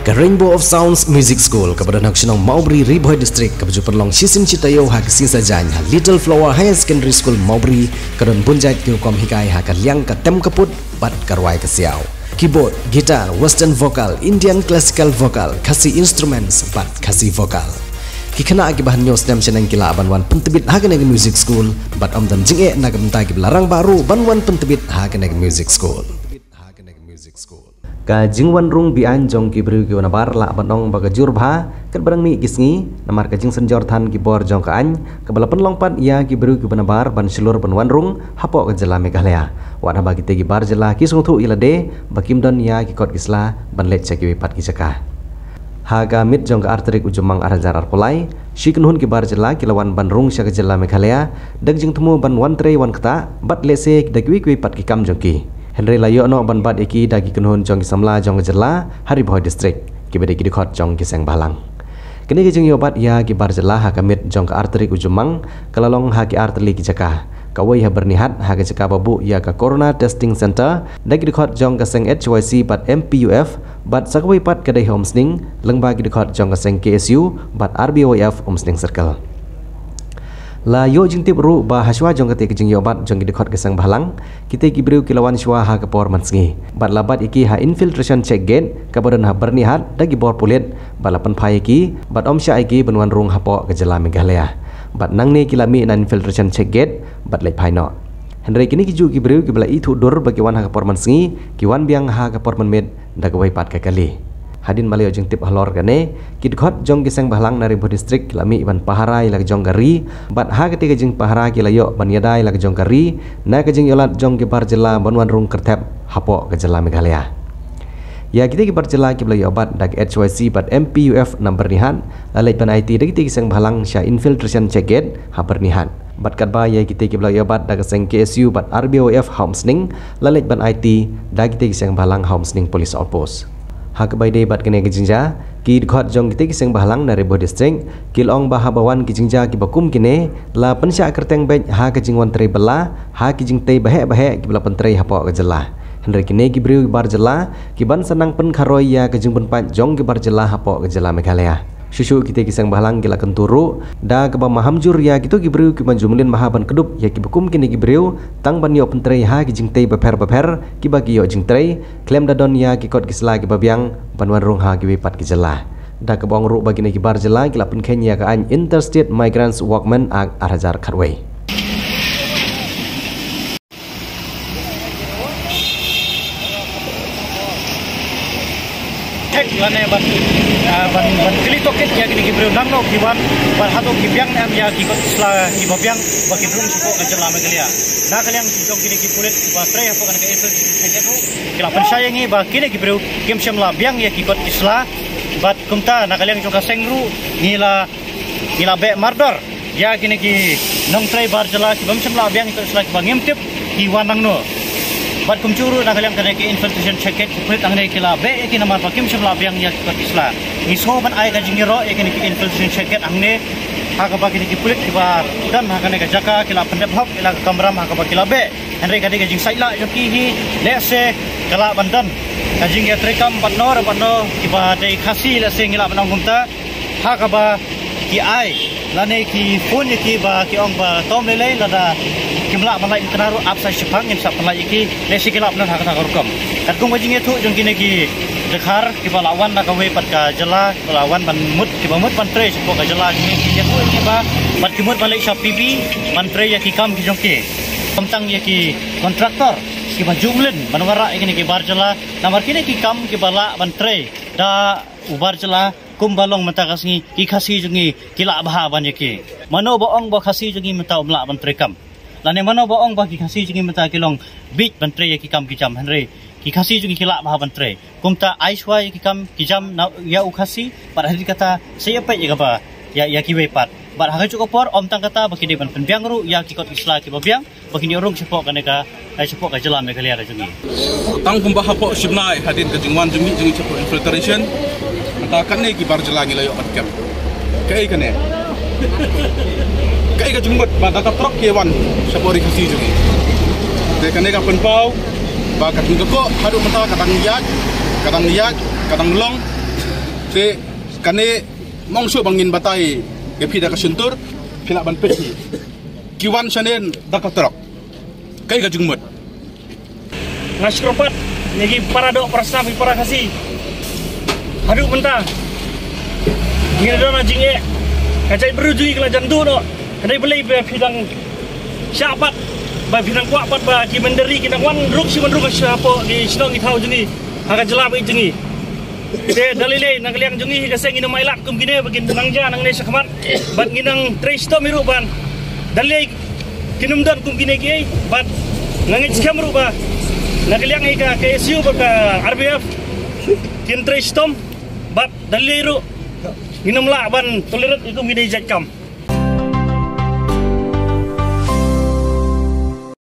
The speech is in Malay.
ke Rainbow of Sounds Music School ke Badan Haksionong Maubri Riboy District ke baju perlong Sisim Citayo ha ke Singsa Jan ha Little Flower Higher Secondary School Maubri ke don bunjait ke kom hikai ha ke liang ke tem keput bat karwai ke siau keyboard, gitar, western vocal, Indian classical vocal, kasi instruments bat kasi vocal kikena agi bahan nyos dam senang kila banwan pentebit ha ke neg music school bat om dan jinge na ke bentai ke larang baru banwan pentebit ha ke neg music school ka jingwan rung bian jong ki bru ki wanabar la banong baga jurba kat barang mi kisngi namar ka jing senjor than ki bor jong ka an ka balapan longpat ya ki bru ki wanabar ban silur banwan rung hapo ka jela meghalaya wana bagi tegi bar jela ki sungthu ilade bakim don ya ki kot kisla ban let chaki pat ki chaka haga mit jong ka artrik ujumang arajar arpolai shikunhun ki bar jela ki lawan ban rung sya ka jela meghalaya dag jing temu ban wan tre wan kata bat lese dagwi ki pat ki kam jong ki Henry layo no ban bat iki dagi kunhun jong ki samla jong jela Hariboy District ki bede ki dikhot jong ki seng balang kini ki jing yobat ya ki bar jela ha kamit jong ka arterik ujumang kalalong ha ki arteri ki jaka kawai ha bernihat ha ki jaka babu ya ka corona testing center dagi dikhot jong ka seng HYC bat MPUF bat sakawai pat kadai homesning lengba ki dikhot jong ka seng KSU bat RBOF homesning circle la yo jing tip ru ba haswa jong kate jing yobat jong ki dekhot ke sang balang kite ki briu kilawan shwa ha ka por mansngi bat labat iki ha infiltration check gate ka badan ha bernihat dagi bor pulit balapan phai ki bat omsha iki benwan rung hapo ke jela meghalaya bat nangne kilami na infiltration check gate bat lai phai no henry kini ki ju ki briu ki bala i thu dur bagi wan ha ka por mansngi ki wan biang ha ka por manmet dagwai pat ka kali hadin malio jeng tip halor gane kidkhot jong giseng bahlang nari Riboy District lami ban paharai lag jong gari bat ha ketika jeng pahara ki layo ban yadai lag jong gari na ke jeng yolat jong ki bar jela banwan rung kertep hapo ke jela meghalaya ya kita ki bar jela ki layo bat dag HYC bat MPUF number nihan lalai ban IT dag ki seng bahlang sha infiltration check gate ha bernihan bat kadba ya kita ki layo bat dag seng KSU bat RBOF homesning lalai ban IT dag kita ki seng bahlang homesning police outpost hak bai de bat kene kijingja ki khot jong ki seng bahlang na Riboy District kilong bahabawan kijingja ki bakum kine la pensya kerteng bej ha kijingwan tre bela ha kijing te bahe ki bela pentre hapo ke jela henry kine ki briu bar jela ki ban sanang pen kharoi ya kijing pen pat jong ki bar jela hapo ke jela meghalaya susu kita kisang bahlang kila kenturu da ke mahamjur ya gitu ki briu ki manjumlin mahaban kedup ya ki bakum kine ki briu tang ban yo pentre ha ki jing te beper ki bagi yo jing tre klem da don ya ki kot kisla ki babiang banwan rung ha ki wipat ki jela da ke bong ru bagi ne ki bar jela ki lapun kenya ka an interstate migrants workmen ag arajar khatway lane ban kili toket ya kini kibreu nangno kiwan ban hato kibyang am ya ki kot sla ki babyang ba ki drum suko ka jela megalia na kaliang jong kini ki pulit ba tre apa kan ka esel sejeru kila penshayangi ba kini kibreu kim shamla byang ya ki kot isla bat kumta na kaliang jong ka sengru ngila be mardor ya kini ki nong tre bar jela ki bam shamla byang ki isla ki bangim tip ki wanangno bat kumcuru na kaliang kana ki infiltration check pulit angne kila be ki namar bakim shamla byang ya kot isla ni so ban ai ka jingiro e ki infiltration check angne ha ka bagi ki pulit ki ba dan ha kana ka jaka kila pendep hop kila kamram ha ka ba kila be henry ka jing saila jo ki hi lese kala bandan ka jing ya trekam panor ki ba dei khasi lese ngila banong kumta ha ka ba ki ai lane ki phone ki ba ki ong ba tom lele lada kimla malai kenaru apsa shipang in sap malai ki lesi kila benar ha ka rukom kat kung bajing itu jong kini ki dekhar ki ba lawan na ka we pat ka jela lawan ban mut ki ba mut ban tre spo ka jela ni ki ya ki ba pat ki mut malai shop pb ban tre ya ki kam ki jong ki pemtang ya ki kontraktor ki ba jumlin banwara ikini ki bar jela namar kini ki kam ki bala ban tre da ubar jela kumbalong mata kasngi ki khasi jungi kila baha ban yaki mano boong bo khasi jungi mata umla ban trekam lane mano boong ba ki khasi jungi mata kilong big ban tre yaki kam ki jam henry ki khasi jungi kila baha ban tre kumta aishwa yaki kam ki jam ya u khasi par hadi kata saya pe ya ba ya ki wepat bar ha cu kopor om tang kata baki de ban penbiang ru ya ki kot isla ki babiang baki ni urung sepok kaneka ai sepok ka jalan me kalia jungi tang kumba hapo shibnai hadin ka jingwan jungi sepok infiltration takan ni ki bar jela ngi layo patkem kai kane kai ka jumbat ba data truk kewan sapori kasi jungi de kane ka penpau ba ka tingko hadu mata kadang yak kadang long Te kane mongso bangin batai ke pida ka suntur pila ban peti. Kiwan sanen dakatrok. Kai ka jungmut. Nashropat negi parado prasna para kasi. Haduk mentah. Ngira na jinge. Kacai berujui kala jantu no. Kadai beli bidang syapat ba bidang kuapat ba ki menderi kita wan ruk si mandruk siapa di sinong itau jengi. Haga jelap jengi. Te dalile nang liang jungi ka seng ina mailak kum gine bagin nangja nang ne sakmat bat ginang tresto miru ban dalile kinumdan kum gine ki bat nangit skamru ba nang liang ka KSU ba ka RBF kin trestom bat dalile ru ginam la ban tolerat ikum gine jakam